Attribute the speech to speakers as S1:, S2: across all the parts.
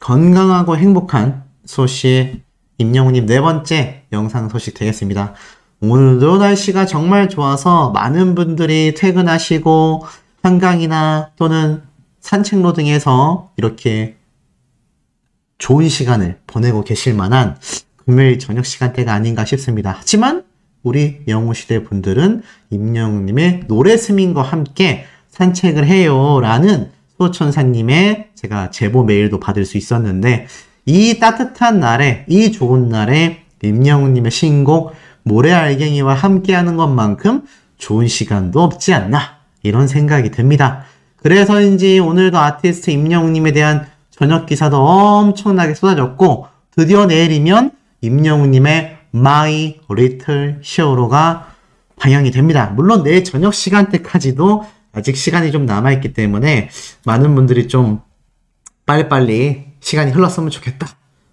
S1: 건강하고 행복한 소식 임영웅님 4번째 영상 소식 되겠습니다. 오늘도 날씨가 정말 좋아서 많은 분들이 퇴근하시고 한강이나 또는 산책로 등에서 이렇게 좋은 시간을 보내고 계실 만한 금요일 저녁 시간대가 아닌가 싶습니다. 하지만 우리 영웅시대 분들은 임영웅님의 노래 스밍과 함께 산책을 해요 라는 소천사님의 제가 제보 메일도 받을 수 있었는데, 이 따뜻한 날에, 이 좋은 날에 임영웅님의 신곡 모래알갱이와 함께하는 것만큼 좋은 시간도 없지 않나, 이런 생각이 듭니다. 그래서인지 오늘도 아티스트 임영웅님에 대한 저녁 기사도 엄청나게 쏟아졌고, 드디어 내일이면 임영웅님의 My Little Hero가 방영이 됩니다. 물론 내일 저녁 시간대까지도 아직 시간이 좀 남아있기 때문에 많은 분들이 좀 빨리빨리 시간이 흘렀으면 좋겠다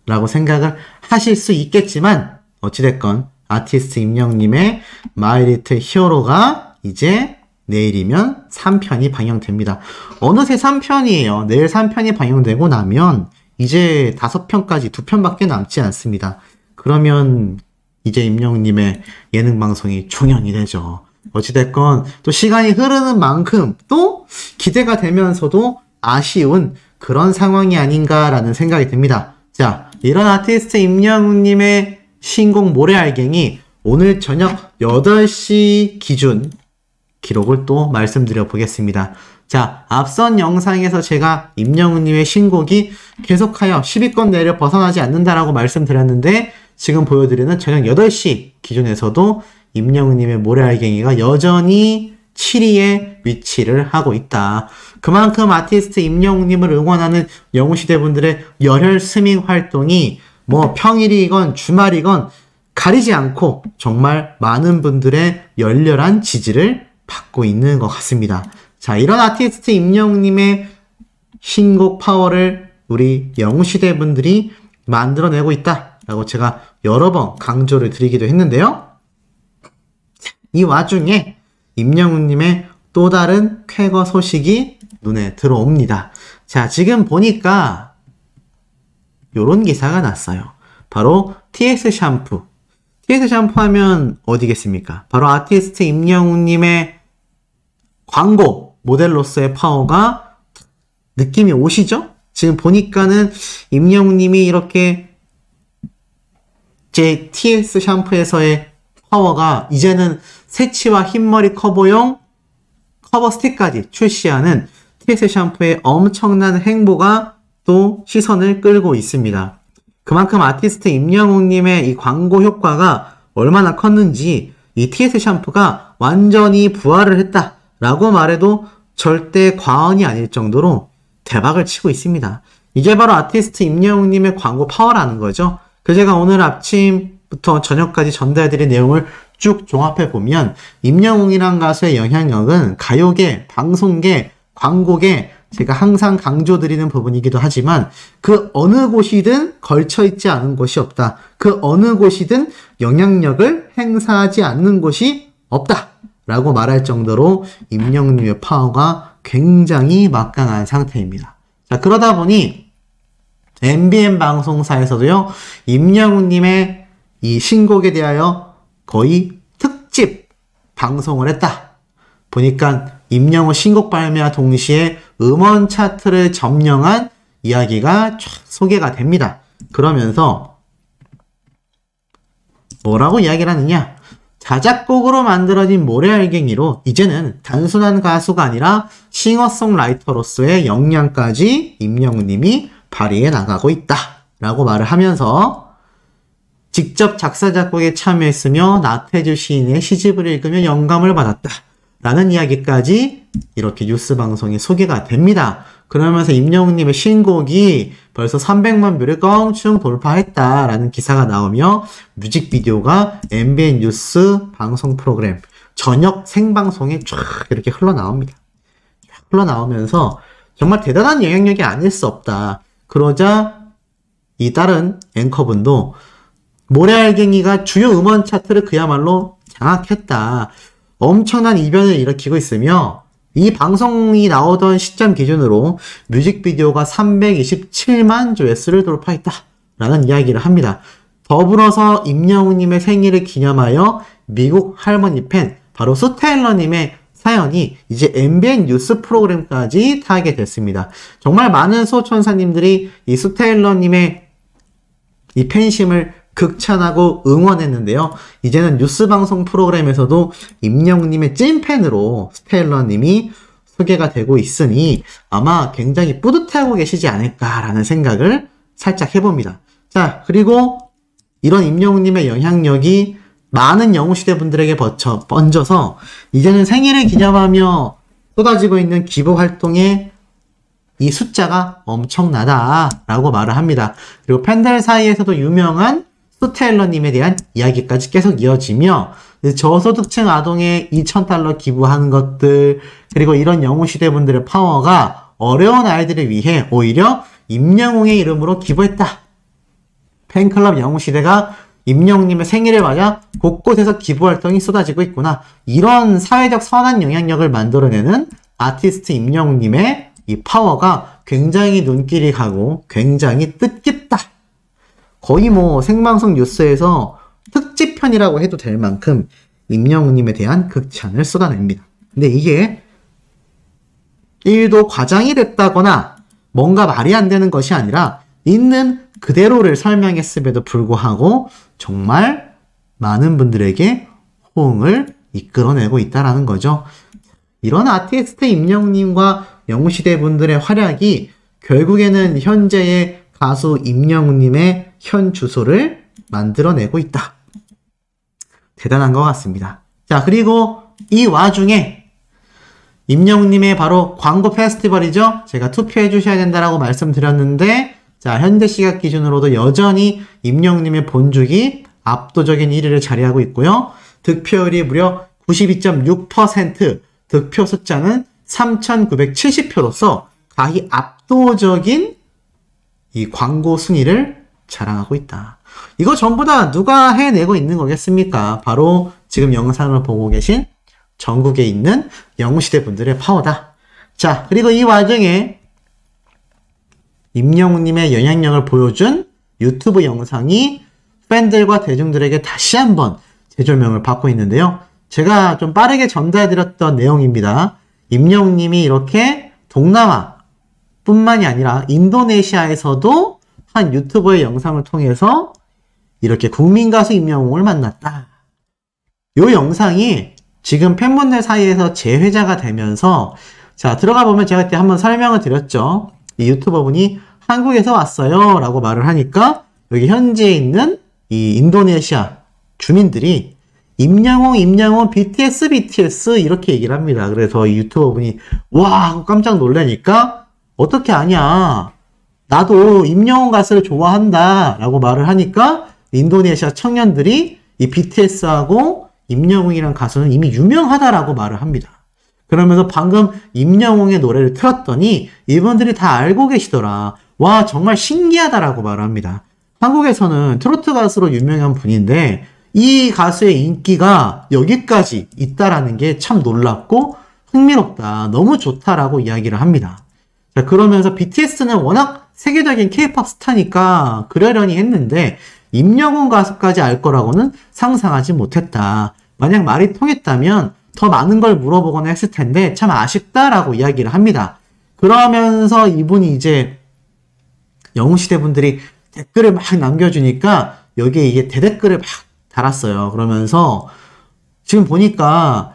S1: 라고 생각을 하실 수 있겠지만, 어찌됐건 아티스트 임영웅님의 My Little Hero가 이제 내일이면 3편이 방영됩니다. 어느새 3편이에요. 내일 3편이 방영되고 나면 이제 5편까지 2편밖에 남지 않습니다. 그러면 이제 임영웅님의 예능 방송이 종영이 되죠. 어찌됐건 또 시간이 흐르는 만큼 또 기대가 되면서도 아쉬운 그런 상황이 아닌가라는 생각이 듭니다. 자, 이런 아티스트 임영웅님의 신곡 모래알갱이 오늘 저녁 8시 기준 기록을 또 말씀드려 보겠습니다. 자, 앞선 영상에서 제가 임영웅님의 신곡이 계속하여 10위권 내를 벗어나지 않는다라고 말씀드렸는데, 지금 보여드리는 저녁 8시 기준에서도 임영웅님의 모래알갱이가 여전히 7위에 위치를 하고 있다. 그만큼 아티스트 임영웅님을 응원하는 영웅시대 분들의 열혈 스밍 활동이 뭐 평일이건 주말이건 가리지 않고 정말 많은 분들의 열렬한 지지를 받고 있는 것 같습니다. 자, 이런 아티스트 임영웅님의 신곡 파워를 우리 영웅시대 분들이 만들어내고 있다라고 제가 여러 번 강조를 드리기도 했는데요. 이 와중에 임영웅님의 또 다른 쾌거 소식이 눈에 들어옵니다. 자, 지금 보니까 요런 기사가 났어요. 바로 TS 샴푸. TS 샴푸 하면 어디겠습니까? 바로 아티스트 임영웅님의 광고 모델로서의 파워가 느낌이 오시죠? 지금 보니까는 임영웅님이 이렇게 제 TS 샴푸에서의 파워가 이제는 새치와 흰머리 커버용 커버 스틱까지 출시하는 TS 샴푸의 엄청난 행보가 또 시선을 끌고 있습니다. 그만큼 아티스트 임영웅님의 이 광고 효과가 얼마나 컸는지 이 TS 샴푸가 완전히 부활을 했다라고 말해도 절대 과언이 아닐 정도로 대박을 치고 있습니다. 이게 바로 아티스트 임영웅님의 광고 파워라는 거죠. 그래서 제가 오늘 아침부터 저녁까지 전달해드린 내용을 쭉 종합해보면 임영웅이란 가수의 영향력은 가요계, 방송계, 광고계, 제가 항상 강조드리는 부분이기도 하지만 그 어느 곳이든 걸쳐있지 않은 곳이 없다. 그 어느 곳이든 영향력을 행사하지 않는 곳이 없다 라고 말할 정도로 임영웅님의 파워가 굉장히 막강한 상태입니다. 자, 그러다 보니 MBN 방송사에서도요, 임영웅님의 이 신곡에 대하여 거의 특집 방송을 했다. 보니까 임영웅 신곡 발매와 동시에 음원 차트를 점령한 이야기가 쫙 소개가 됩니다. 그러면서 뭐라고 이야기를 하느냐? 자작곡으로 만들어진 모래알갱이로 이제는 단순한 가수가 아니라 싱어송라이터로서의 역량까지 임영웅님이 발휘해 나가고 있다 라고 말을 하면서, 직접 작사 작곡에 참여했으며 나태주 시인의 시집을 읽으며 영감을 받았다 라는 이야기까지 이렇게 뉴스 방송에 소개가 됩니다. 그러면서 임영웅님의 신곡이 벌써 300만 뷰를 껑충 돌파했다라는 기사가 나오며 뮤직비디오가 MBN 뉴스 방송 프로그램 저녁 생방송에 쫙 이렇게 흘러나옵니다. 흘러나오면서 정말 대단한 영향력이 아닐 수 없다. 그러자 이 다른 앵커분도 모래알갱이가 주요 음원 차트를 그야말로 장악했다. 엄청난 이변을 일으키고 있으며 이 방송이 나오던 시점 기준으로 뮤직비디오가 327만 조회수를 돌파했다 라는 이야기를 합니다. 더불어서 임영웅님의 생일을 기념하여 미국 할머니 팬 바로 수테일러님의 사연이 이제 MBN 뉴스 프로그램까지 타게 됐습니다. 정말 많은 소천사님들이 이 수테일러님의 이 팬심을 극찬하고 응원했는데요. 이제는 뉴스 방송 프로그램에서도 임영웅님의 찐팬으로 수테일러님이 소개가 되고 있으니 아마 굉장히 뿌듯해하고 계시지 않을까라는 생각을 살짝 해봅니다. 자, 그리고 이런 임영웅님의 영향력이 많은 영웅시대 분들에게 번져서 이제는 생일을 기념하며 쏟아지고 있는 기부 활동에 이 숫자가 엄청나다라고 말을 합니다. 그리고 팬들 사이에서도 유명한 수테일러님에 대한 이야기까지 계속 이어지며 저소득층 아동에 2,000달러 기부하는 것들 그리고 이런 영웅시대 분들의 파워가 어려운 아이들을 위해 오히려 임영웅의 이름으로 기부했다. 팬클럽 영웅시대가 임영웅님의 생일을 맞아 곳곳에서 기부활동이 쏟아지고 있구나. 이런 사회적 선한 영향력을 만들어내는 아티스트 임영웅님의 이 파워가 굉장히 눈길이 가고 굉장히 뜻깊다. 거의 뭐 생방송 뉴스에서 특집편이라고 해도 될 만큼 임영웅님에 대한 극찬을 쏟아냅니다. 근데 이게 1도 과장이 됐다거나 뭔가 말이 안 되는 것이 아니라 있는 그대로를 설명했음에도 불구하고 정말 많은 분들에게 호응을 이끌어내고 있다는 거죠. 이런 아티스트 임영웅님과 영웅시대 분들의 활약이 결국에는 현재의 가수 임영웅님의 현 주소를 만들어내고 있다. 대단한 것 같습니다. 자, 그리고 이 와중에 임영웅님의 바로 광고 페스티벌이죠. 제가 투표해 주셔야 된다라고 말씀드렸는데 자, 현대 시각 기준으로도 여전히 임영웅님의 본죽이 압도적인 1위를 자리하고 있고요. 득표율이 무려 92.6%, 득표 숫자는 3,970표로서 가히 압도적인 이 광고 순위를 자랑하고 있다. 이거 전부 다 누가 해내고 있는 거겠습니까? 바로 지금 영상을 보고 계신 전국에 있는 영웅시대 분들의 파워다. 자, 그리고 이 와중에 임영웅님의 영향력을 보여준 유튜브 영상이 팬들과 대중들에게 다시 한번 재조명을 받고 있는데요. 제가 좀 빠르게 전달해드렸던 내용입니다. 임영웅님이 이렇게 동남아 뿐만이 아니라 인도네시아에서도 한 유튜버의 영상을 통해서 이렇게 국민가수 임영웅을 만났다. 이 영상이 지금 팬분들 사이에서 재회자가 되면서 자, 들어가 보면 제가 그때 한번 설명을 드렸죠. 이 유튜버분이 한국에서 왔어요 라고 말을 하니까 여기 현지에 있는 이 인도네시아 주민들이 임영웅 BTS 이렇게 얘기를 합니다. 그래서 이 유튜버분이 와 하고 깜짝 놀라니까 어떻게 아냐, 나도 임영웅 가수를 좋아한다 라고 말을 하니까 인도네시아 청년들이 이 BTS하고 임영웅이란 가수는 이미 유명하다라고 말을 합니다. 그러면서 방금 임영웅의 노래를 틀었더니 이분들이 다 알고 계시더라. 와 정말 신기하다라고 말을 합니다. 한국에서는 트로트 가수로 유명한 분인데 이 가수의 인기가 여기까지 있다라는 게 참 놀랍고 흥미롭다. 너무 좋다라고 이야기를 합니다. 자, 그러면서 BTS는 워낙 세계적인 K-POP 스타니까 그러려니 했는데 임영웅 가수까지 알 거라고는 상상하지 못했다. 만약 말이 통했다면 더 많은 걸 물어보거나 했을 텐데 참 아쉽다라고 이야기를 합니다. 그러면서 이분이 이제 영웅시대 분들이 댓글을 막 남겨주니까 여기에 이게 대댓글을 막 달았어요. 그러면서 지금 보니까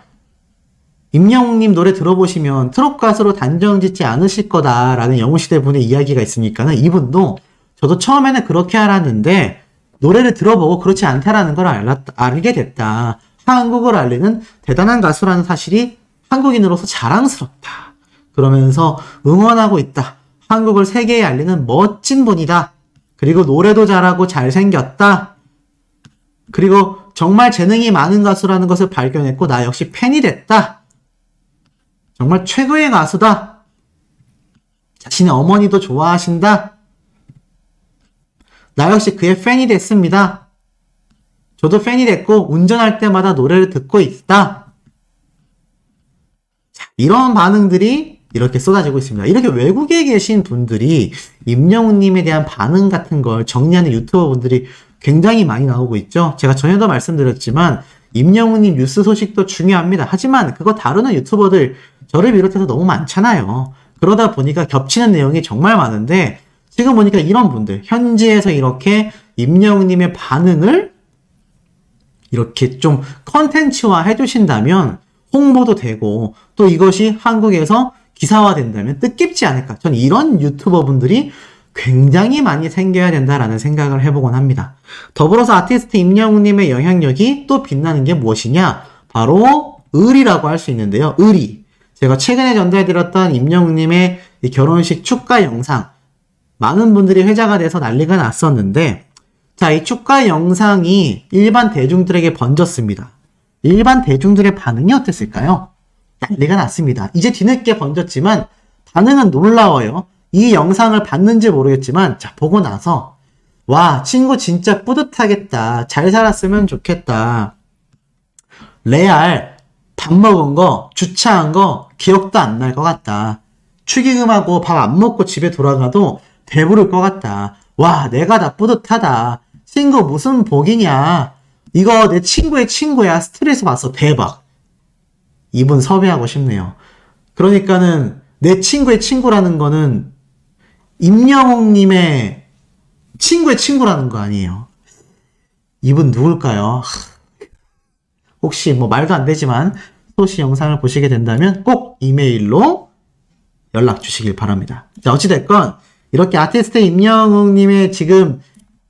S1: 임영웅님 노래 들어보시면 트롯 가수로 단정 짓지 않으실 거다라는 영웅시대 분의 이야기가 있으니까는 이분도 저도 처음에는 그렇게 알았는데 노래를 들어보고 그렇지 않다라는 걸 알게 됐다. 한국을 알리는 대단한 가수라는 사실이 한국인으로서 자랑스럽다. 그러면서 응원하고 있다. 한국을 세계에 알리는 멋진 분이다. 그리고 노래도 잘하고 잘생겼다. 그리고 정말 재능이 많은 가수라는 것을 발견했고 나 역시 팬이 됐다. 정말 최고의 가수다. 자신의 어머니도 좋아하신다. 나 역시 그의 팬이 됐습니다. 저도 팬이 됐고 운전할 때마다 노래를 듣고 있다. 자, 이런 반응들이 이렇게 쏟아지고 있습니다. 이렇게 외국에 계신 분들이 임영웅님에 대한 반응 같은 걸 정리하는 유튜버 분들이 굉장히 많이 나오고 있죠. 제가 전에도 말씀드렸지만 임영웅님 뉴스 소식도 중요합니다. 하지만 그거 다루는 유튜버들 저를 비롯해서 너무 많잖아요. 그러다 보니까 겹치는 내용이 정말 많은데 지금 보니까 이런 분들 현지에서 이렇게 임영웅님의 반응을 이렇게 좀 컨텐츠화 해주신다면 홍보도 되고 또 이것이 한국에서 기사화된다면 뜻깊지 않을까. 전 이런 유튜버 분들이 굉장히 많이 생겨야 된다라는 생각을 해보곤 합니다. 더불어서 아티스트 임영웅님의 영향력이 또 빛나는 게 무엇이냐? 바로 의리라고 할 수 있는데요. 의리. 제가 최근에 전달드렸던 임영웅님의 이 결혼식 축가 영상 많은 분들이 회자가 돼서 난리가 났었는데 자, 이 축가 영상이 일반 대중들에게 번졌습니다. 일반 대중들의 반응이 어땠을까요? 난리가 났습니다. 이제 뒤늦게 번졌지만 반응은 놀라워요. 이 영상을 봤는지 모르겠지만 자, 보고 나서 와, 친구 진짜 뿌듯하겠다. 잘 살았으면 좋겠다. 레알 밥 먹은 거, 주차한 거 기억도 안 날 것 같다. 축의금하고 밥 안 먹고 집에 돌아가도 배부를 것 같다. 와, 내가 다 뿌듯하다. 친구 무슨 복이냐. 이거 내 친구의 친구야. 스트레스 받았어. 대박. 이분 섭외하고 싶네요. 그러니까는 내 친구의 친구라는 거는 임영웅님의 친구의 친구라는 거 아니에요. 이분 누굴까요? 혹시 뭐 말도 안 되지만 소시 영상을 보시게 된다면 꼭 이메일로 연락 주시길 바랍니다. 자, 어찌됐건 이렇게 아티스트 임영웅님의 지금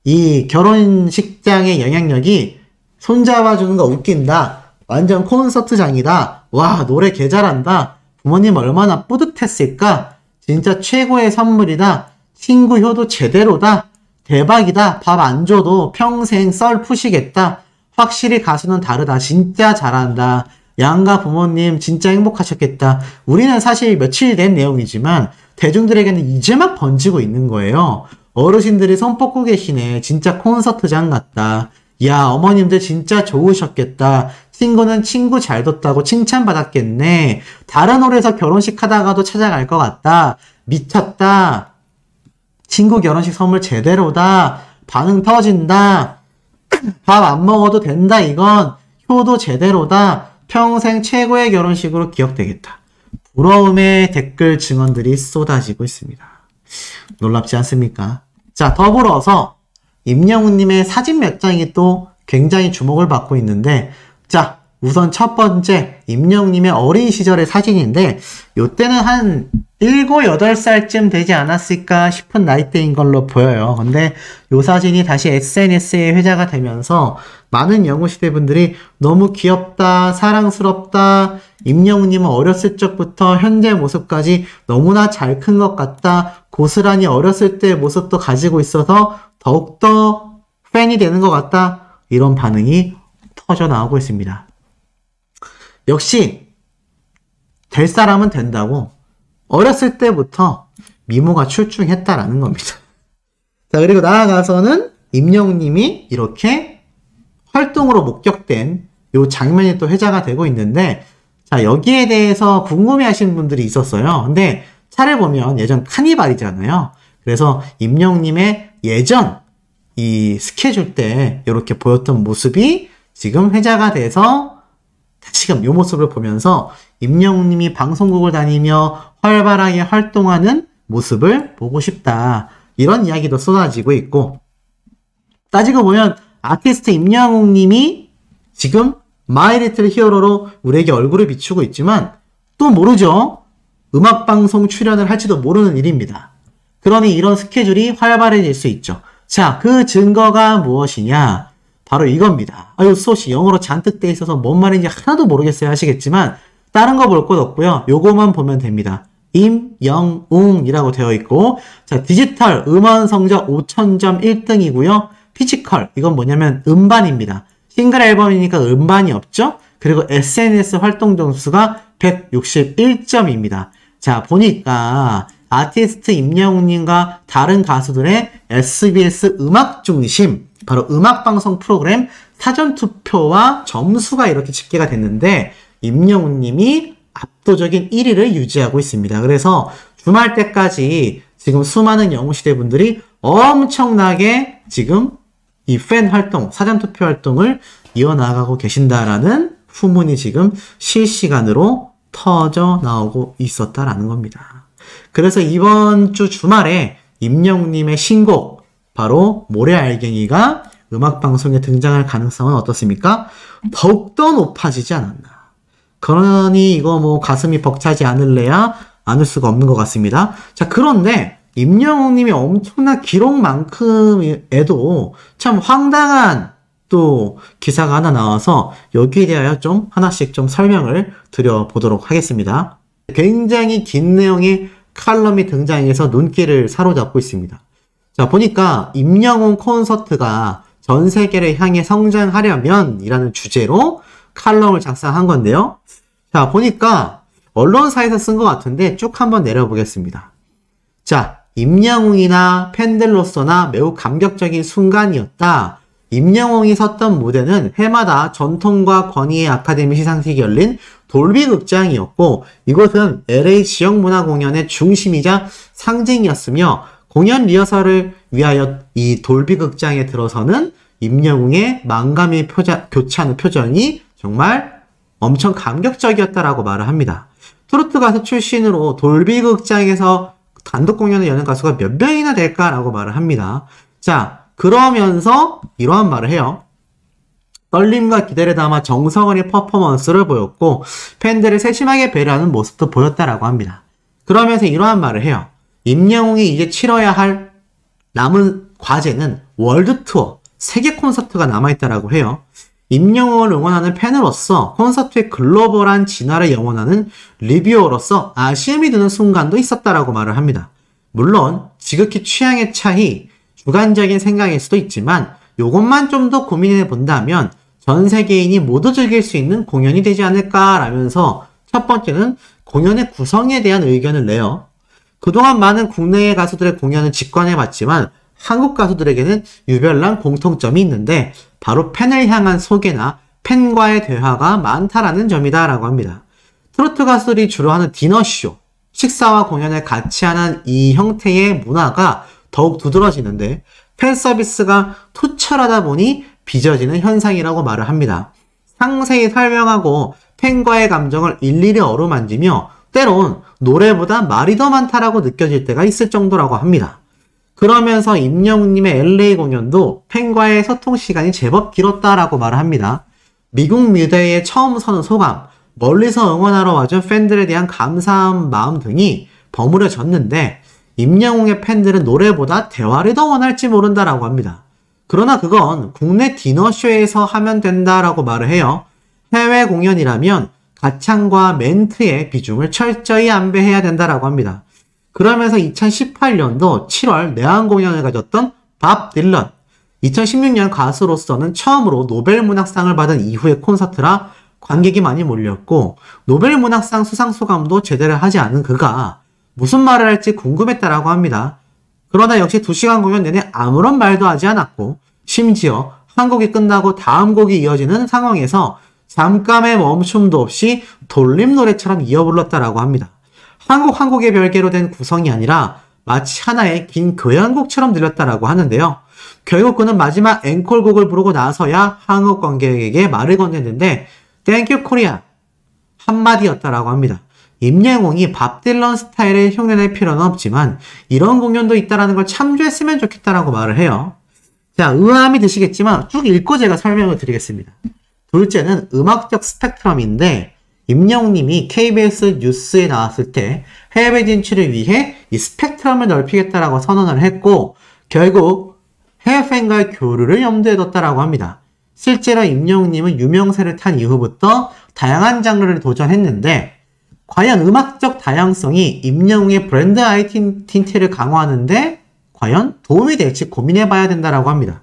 S1: 이 결혼식장의 영향력이 손잡아주는 거 웃긴다. 완전 콘서트장이다. 와, 노래 개 잘한다. 부모님 얼마나 뿌듯했을까. 진짜 최고의 선물이다. 친구 효도 제대로다. 대박이다. 밥 안 줘도 평생 썰 푸시겠다. 확실히 가수는 다르다. 진짜 잘한다. 양가 부모님 진짜 행복하셨겠다. 우리는 사실 며칠 된 내용이지만 대중들에게는 이제 막 번지고 있는 거예요. 어르신들이 손 뻗고 계시네. 진짜 콘서트장 같다. 야, 어머님들 진짜 좋으셨겠다. 친구는 친구 잘 뒀다고 칭찬받았겠네. 다른 홀에서 결혼식 하다가도 찾아갈 것 같다. 미쳤다. 친구 결혼식 선물 제대로다. 반응 터진다. 밥 안 먹어도 된다. 이건 효도 제대로다. 평생 최고의 결혼식으로 기억되겠다. 부러움의 댓글 증언들이 쏟아지고 있습니다. 놀랍지 않습니까? 자, 더불어서 임영웅님의 사진 몇 장이 또 굉장히 주목을 받고 있는데 자, 우선 첫 번째 임영웅님의 어린 시절의 사진인데 요때는 한 7, 8살쯤 되지 않았을까 싶은 나이대인 걸로 보여요. 근데 요 사진이 다시 SNS에 회자가 되면서 많은 영웅시대 분들이 너무 귀엽다, 사랑스럽다, 임영웅님은 어렸을 적부터 현재 모습까지 너무나 잘 큰 것 같다, 고스란히 어렸을 때의 모습도 가지고 있어서 더욱더 팬이 되는 것 같다, 이런 반응이 터져 나오고 있습니다. 역시 될 사람은 된다고 어렸을 때부터 미모가 출중했다라는 겁니다. 자, 그리고 나아가서는 임영웅님이 이렇게 활동으로 목격된 요 장면이 또 회자가 되고 있는데 자, 여기에 대해서 궁금해하시는 분들이 있었어요. 근데 차를 보면 예전 카니발이잖아요. 그래서 임영웅님의 예전 이 스케줄 때 이렇게 보였던 모습이 지금 회자가 돼서 다시금 이 모습을 보면서 임영웅님이 방송국을 다니며 활발하게 활동하는 모습을 보고 싶다. 이런 이야기도 쏟아지고 있고 따지고 보면 아티스트 임영웅님이 지금 마이 리틀 히어로로 우리에게 얼굴을 비추고 있지만 또 모르죠. 음악방송 출연을 할지도 모르는 일입니다. 그러니 이런 스케줄이 활발해질 수 있죠. 자, 그 증거가 무엇이냐? 바로 이겁니다. 아유, 수호씨 영어로 잔뜩 돼 있어서 뭔 말인지 하나도 모르겠어요 하시겠지만 다른 거 볼 것 없고요. 요거만 보면 됩니다. 임영웅이라고 되어 있고 자, 디지털 음원 성적 5,000점 1등이고요. 피지컬 이건 뭐냐면 음반입니다. 싱글 앨범이니까 음반이 없죠? 그리고 SNS 활동 점수가 161점입니다. 자, 보니까 아티스트 임영웅님과 다른 가수들의 SBS 음악 중심 바로 음악방송 프로그램 사전투표와 점수가 이렇게 집계가 됐는데 임영웅님이 압도적인 1위를 유지하고 있습니다. 그래서 주말 때까지 지금 수많은 영웅시대 분들이 엄청나게 지금 이 팬 활동, 사전투표 활동을 이어나가고 계신다라는 후문이 지금 실시간으로 터져 나오고 있었다라는 겁니다. 그래서 이번 주 주말에 임영웅님의 신곡, 바로 모래알갱이가 음악방송에 등장할 가능성은 어떻습니까? 더욱더 높아지지 않았나. 그러니 이거 뭐 가슴이 벅차지 않을 수가 없는 것 같습니다. 자, 그런데 임영웅님이 엄청난 기록만큼에도 참 황당한 또 기사가 하나 나와서 여기에 대하여 좀 하나씩 좀 설명을 드려보도록 하겠습니다. 굉장히 긴 내용의 칼럼이 등장해서 눈길을 사로잡고 있습니다. 자, 보니까 임영웅 콘서트가 전 세계를 향해 성장하려면 이라는 주제로 칼럼을 작성한 건데요. 자, 보니까 언론사에서 쓴 것 같은데 쭉 한번 내려보겠습니다. 자, 임영웅이나 팬들로서나 매우 감격적인 순간이었다. 임영웅이 섰던 무대는 해마다 전통과 권위의 아카데미 시상식이 열린 돌비 극장이었고, 이곳은 LA 지역문화 공연의 중심이자 상징이었으며, 공연 리허설을 위하여 이 돌비 극장에 들어서는 임영웅의 만감이 교차하는 표정이 정말 엄청 감격적이었다라고 말을 합니다. 트로트 가수 출신으로 돌비 극장에서 단독 공연을 여는 가수가 몇 명이나 될까라고 말을 합니다. 자, 그러면서 이러한 말을 해요. 떨림과 기대를 담아 정성 어린 퍼포먼스를 보였고 팬들을 세심하게 배려하는 모습도 보였다라고 합니다. 그러면서 이러한 말을 해요. 임영웅이 이제 치러야 할 남은 과제는 월드 투어, 세계 콘서트가 남아있다라고 해요. 임영웅을 응원하는 팬으로서 콘서트의 글로벌한 진화를 영원하는 리뷰어로서 아쉬움이 드는 순간도 있었다라고 말을 합니다. 물론 지극히 취향의 차이, 주관적인 생각일 수도 있지만 이것만 좀 더 고민해 본다면 전 세계인이 모두 즐길 수 있는 공연이 되지 않을까라면서 첫 번째는 공연의 구성에 대한 의견을 내요. 그동안 많은 국내의 가수들의 공연을 직관해봤지만 한국 가수들에게는 유별난 공통점이 있는데 바로 팬을 향한 소개나 팬과의 대화가 많다라는 점이다 라고 합니다. 트로트 가수들이 주로 하는 디너쇼, 식사와 공연을 같이 하는 이 형태의 문화가 더욱 두드러지는데 팬 서비스가 투철하다 보니 빚어지는 현상이라고 말을 합니다. 상세히 설명하고 팬과의 감정을 일일이 어루만지며 때론 노래보다 말이 더 많다라고 느껴질 때가 있을 정도라고 합니다. 그러면서 임영웅님의 LA 공연도 팬과의 소통 시간이 제법 길었다라고 말을 합니다. 미국 무대에 처음 서는 소감, 멀리서 응원하러 와준 팬들에 대한 감사한 마음 등이 버무려졌는데 임영웅의 팬들은 노래보다 대화를 더 원할지 모른다라고 합니다. 그러나 그건 국내 디너쇼에서 하면 된다라고 말을 해요. 해외 공연이라면 가창과 멘트의 비중을 철저히 안배해야 된다라고 합니다. 그러면서 2018년도 7월 내한 공연을 가졌던 밥 딜런, 2016년 가수로서는 처음으로 노벨문학상을 받은 이후의 콘서트라 관객이 많이 몰렸고 노벨문학상 수상 소감도 제대로 하지 않은 그가 무슨 말을 할지 궁금했다라고 합니다. 그러나 역시 2시간 공연 내내 아무런 말도 하지 않았고 심지어 한 곡이 끝나고 다음 곡이 이어지는 상황에서 잠깐의 멈춤도 없이 돌림 노래처럼 이어 불렀다라고 합니다. 한 곡 한 곡의 별개로 된 구성이 아니라 마치 하나의 긴 교향곡처럼 들렸다라고 하는데요. 결국 그는 마지막 앵콜곡을 부르고 나서야 한국 관객에게 말을 건넸는데 땡큐 코리아 한마디였다라고 합니다. 임영웅이 밥 딜런 스타일을 흉내낼 필요는 없지만 이런 공연도 있다라는 걸 참조했으면 좋겠다라고 말을 해요. 자, 의아함이 드시겠지만 쭉 읽고 제가 설명을 드리겠습니다. 둘째는 음악적 스펙트럼인데 임영웅님이 KBS 뉴스에 나왔을 때 해외 진출을 위해 이 스펙트럼을 넓히겠다라고 선언을 했고 결국 해외 팬과의 교류를 염두에 뒀다라고 합니다. 실제로 임영웅님은 유명세를 탄 이후부터 다양한 장르를 도전했는데 과연 음악적 다양성이 임영웅의 브랜드 아이덴티티를 강화하는데 과연 도움이 될지 고민해봐야 된다라고 합니다.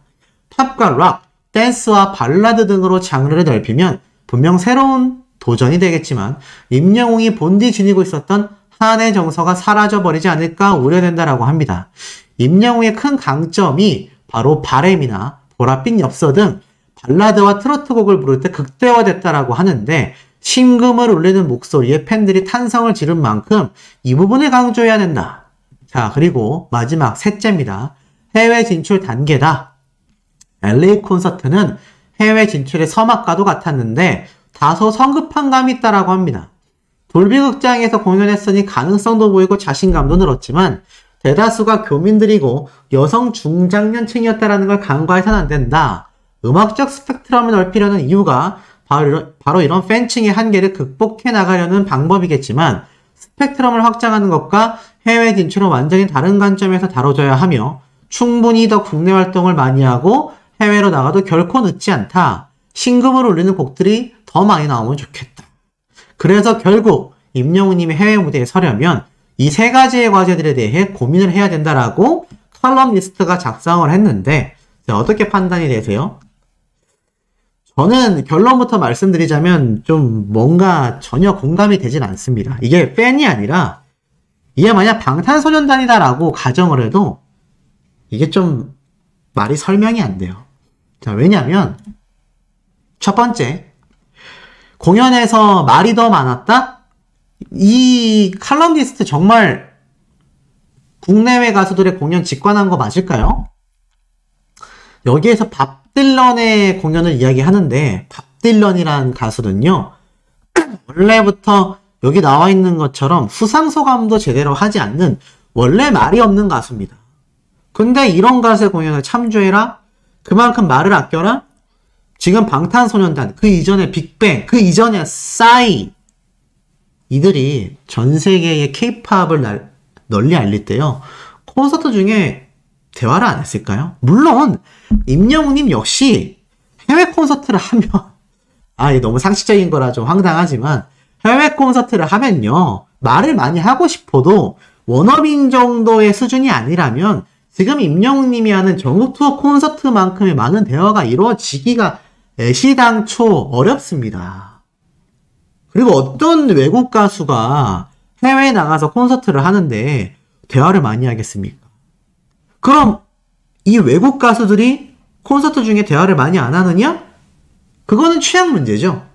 S1: 팝과 락, 댄스와 발라드 등으로 장르를 넓히면 분명 새로운 도전이 되겠지만 임영웅이 본디 지니고 있었던 한의 정서가 사라져버리지 않을까 우려된다라고 합니다. 임영웅의 큰 강점이 바로 바램이나 보랏빛 엽서 등 발라드와 트로트 곡을 부를 때 극대화됐다라고 하는데 심금을 울리는 목소리에 팬들이 탄성을 지른 만큼 이 부분을 강조해야 된다. 자, 그리고 마지막 셋째입니다. 해외 진출 단계다. LA 콘서트는 해외 진출의 서막과도 같았는데 다소 성급한 감이 있다라고 합니다. 돌비 극장에서 공연했으니 가능성도 보이고 자신감도 늘었지만 대다수가 교민들이고 여성 중장년층이었다는 걸 간과해서는 안 된다. 음악적 스펙트럼을 넓히려는 이유가 바로 이런 팬층의 한계를 극복해 나가려는 방법이겠지만 스펙트럼을 확장하는 것과 해외 진출은 완전히 다른 관점에서 다뤄져야 하며 충분히 더 국내 활동을 많이 하고 해외로 나가도 결코 늦지 않다. 신금을 울리는 곡들이 더 많이 나오면 좋겠다. 그래서 결국 임영웅님이 해외 무대에 서려면 이 세 가지의 과제들에 대해 고민을 해야 된다라고 칼럼니스트가 작성을 했는데 어떻게 판단이 되세요? 저는 결론부터 말씀드리자면 좀 뭔가 전혀 공감이 되진 않습니다. 이게 팬이 아니라 이게 만약 방탄소년단이다라고 가정을 해도 이게 좀 말이 설명이 안 돼요. 자, 왜냐면 첫 번째, 공연에서 말이 더 많았다? 이 칼럼니스트 정말 국내외 가수들의 공연 직관한 거 맞을까요? 여기에서 밥 딜런의 공연을 이야기하는데 밥 딜런이란 가수는요 원래부터 여기 나와 있는 것처럼 수상소감도 제대로 하지 않는 원래 말이 없는 가수입니다. 근데 이런 가수의 공연을 참조해라? 그만큼 말을 아껴라? 지금 방탄소년단, 그 이전에 빅뱅, 그 이전에 싸이 이들이 전 세계의 케이팝을 널리 알릴 때요 콘서트 중에 대화를 안 했을까요? 물론 임영웅님 역시 해외 콘서트를 하면 이게 너무 상식적인 거라 좀 황당하지만 해외 콘서트를 하면요 말을 많이 하고 싶어도 원어민 정도의 수준이 아니라면 지금 임영웅님이 하는 전국 투어 콘서트만큼의 많은 대화가 이루어지기가 애시당초 어렵습니다. 그리고 어떤 외국 가수가 해외에 나가서 콘서트를 하는데 대화를 많이 하겠습니까? 그럼 이 외국 가수들이 콘서트 중에 대화를 많이 안 하느냐? 그거는 취향 문제죠.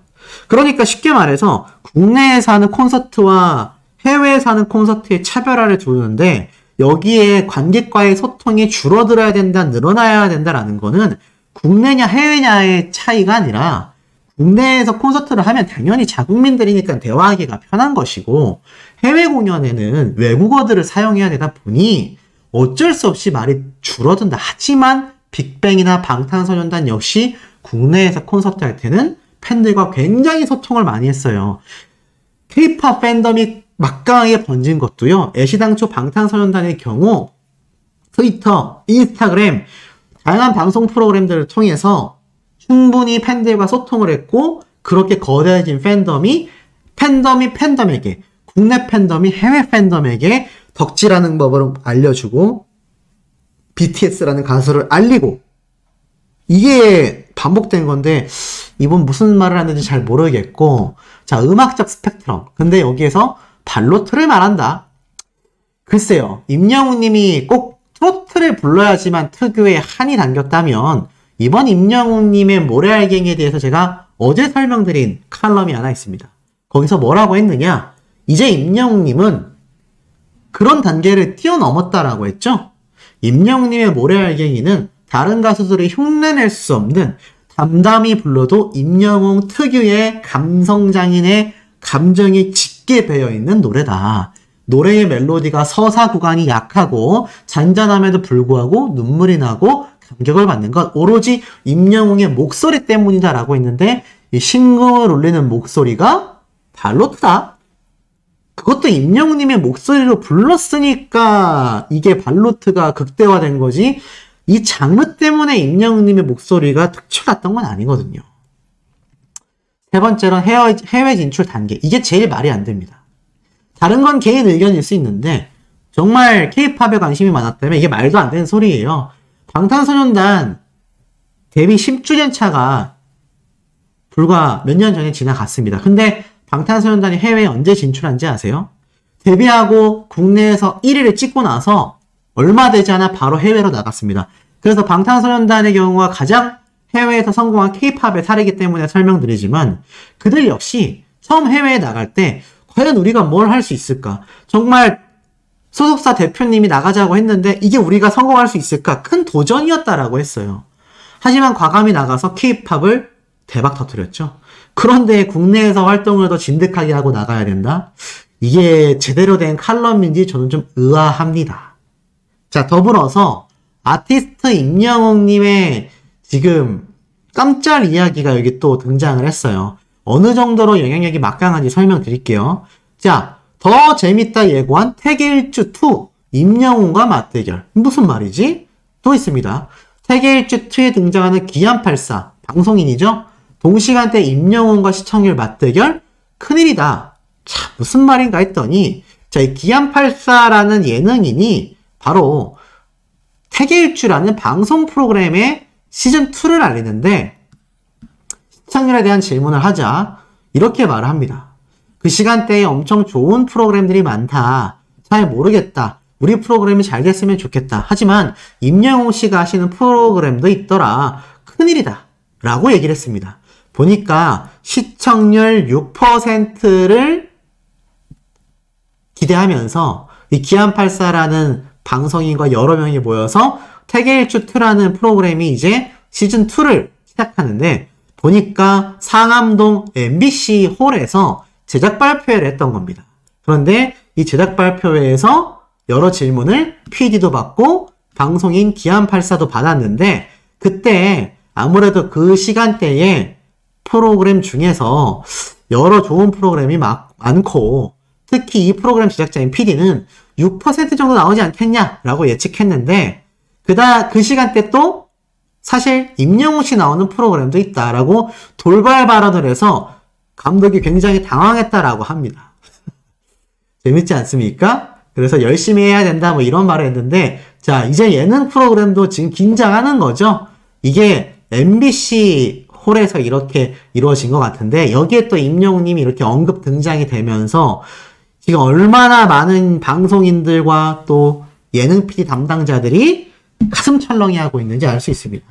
S1: 그러니까 쉽게 말해서 국내에서 하는 콘서트와 해외에서 하는 콘서트의 차별화를 두는데 여기에 관객과의 소통이 줄어들어야 된다, 늘어나야 된다라는 거는 국내냐 해외냐의 차이가 아니라 국내에서 콘서트를 하면 당연히 자국민들이니까 대화하기가 편한 것이고 해외 공연에는 외국어들을 사용해야 되다 보니 어쩔 수 없이 말이 줄어든다. 하지만 빅뱅이나 방탄소년단 역시 국내에서 콘서트 할 때는 팬들과 굉장히 소통을 많이 했어요. K-POP 팬덤이 막강하게 번진 것도요. 애시당초 방탄소년단의 경우 트위터, 인스타그램, 다양한 방송 프로그램들을 통해서 충분히 팬들과 소통을 했고 그렇게 거대해진 팬덤이 팬덤에게 국내 팬덤이 해외 팬덤에게 덕질하는 법을 알려주고 BTS라는 가수를 알리고 이게 반복된 건데 이분 무슨 말을 하는지 잘 모르겠고 자 음악적 스펙트럼 근데 여기에서 발로트를 말한다. 글쎄요 임영웅님이 꼭 트로트를 불러야지만 특유의 한이 담겼다면 이번 임영웅님의 모래알갱이에 대해서 제가 어제 설명드린 칼럼이 하나 있습니다. 거기서 뭐라고 했느냐? 이제 임영웅님은 그런 단계를 뛰어넘었다라고 했죠? 임영웅님의 모래알갱이는 다른 가수들이 흉내낼 수 없는 담담히 불러도 임영웅 특유의 감성장인의 감정이 짙게 배어있는 노래다. 노래의 멜로디가 서사 구간이 약하고 잔잔함에도 불구하고 눈물이 나고 감격을 받는 건 오로지 임영웅의 목소리 때문이다라고 했는데 이 심금을 울리는 목소리가 발로트다. 그것도 임영웅님의 목소리로 불렀으니까 이게 발로트가 극대화된 거지 이 장르 때문에 임영웅님의 목소리가 특출났던 건 아니거든요. 세 번째로는 해외 진출 단계. 이게 제일 말이 안 됩니다. 다른 건 개인 의견일 수 있는데 정말 K-팝에 관심이 많았다면 이게 말도 안 되는 소리예요. 방탄소년단 데뷔 10주년 차가 불과 몇 년 전에 지나갔습니다. 근데 방탄소년단이 해외에 언제 진출한지 아세요? 데뷔하고 국내에서 1위를 찍고 나서 얼마 되지 않아 바로 해외로 나갔습니다. 그래서 방탄소년단의 경우가 가장 해외에서 성공한 K-팝의 사례이기 때문에 설명드리지만 그들 역시 처음 해외에 나갈 때 과연 우리가 뭘 할 수 있을까? 정말 소속사 대표님이 나가자고 했는데 이게 우리가 성공할 수 있을까? 큰 도전이었다라고 했어요. 하지만 과감히 나가서 K-팝을 대박 터뜨렸죠. 그런데 국내에서 활동을 더 진득하게 하고 나가야 된다? 이게 제대로 된 칼럼인지 저는 좀 의아합니다. 자, 더불어서 아티스트 임영웅님의 지금 깜짝 이야기가 여기 또 등장을 했어요. 어느 정도로 영향력이 막강한지 설명드릴게요. 자, 더 재밌다 예고한 태계일주2 임영웅과 맞대결. 무슨 말이지? 또 있습니다. 태계일주2에 등장하는 기안84 방송인이죠. 동시간대 임영웅과 시청률 맞대결? 큰일이다. 참 무슨 말인가 했더니 자, 이 기안84라는 예능인이 바로 태계일주라는 방송 프로그램의 시즌2를 알리는데 시청률에 대한 질문을 하자 이렇게 말을 합니다. 그 시간대에 엄청 좋은 프로그램들이 많다. 잘 모르겠다. 우리 프로그램이 잘 됐으면 좋겠다. 하지만 임영웅 씨가 하시는 프로그램도 있더라. 큰일이다. 라고 얘기를 했습니다. 보니까 시청률 6%를 기대하면서 이 기안84라는 방송인과 여러 명이 모여서 태계일주2라는 프로그램이 이제 시즌2를 시작하는데 보니까 상암동 MBC 홀에서 제작 발표회를 했던 겁니다. 그런데 이 제작 발표회에서 여러 질문을 PD도 받고 방송인 기안84도 받았는데 그때 아무래도 그 시간대에 프로그램 중에서 여러 좋은 프로그램이 많고 특히 이 프로그램 제작자인 PD는 6% 정도 나오지 않겠냐라고 예측했는데 그 시간대 또 사실 임영웅 씨 나오는 프로그램도 있다라고 돌발 발언을 해서 감독이 굉장히 당황했다라고 합니다. 재밌지 않습니까? 그래서 열심히 해야 된다 뭐 이런 말을 했는데 자 이제 예능 프로그램도 지금 긴장하는 거죠. 이게 MBC 홀에서 이렇게 이루어진 것 같은데 여기에 또 임영웅님이 이렇게 언급 등장이 되면서 지금 얼마나 많은 방송인들과 또 예능 PD 담당자들이 가슴 철렁이 하고 있는지 알 수 있습니다.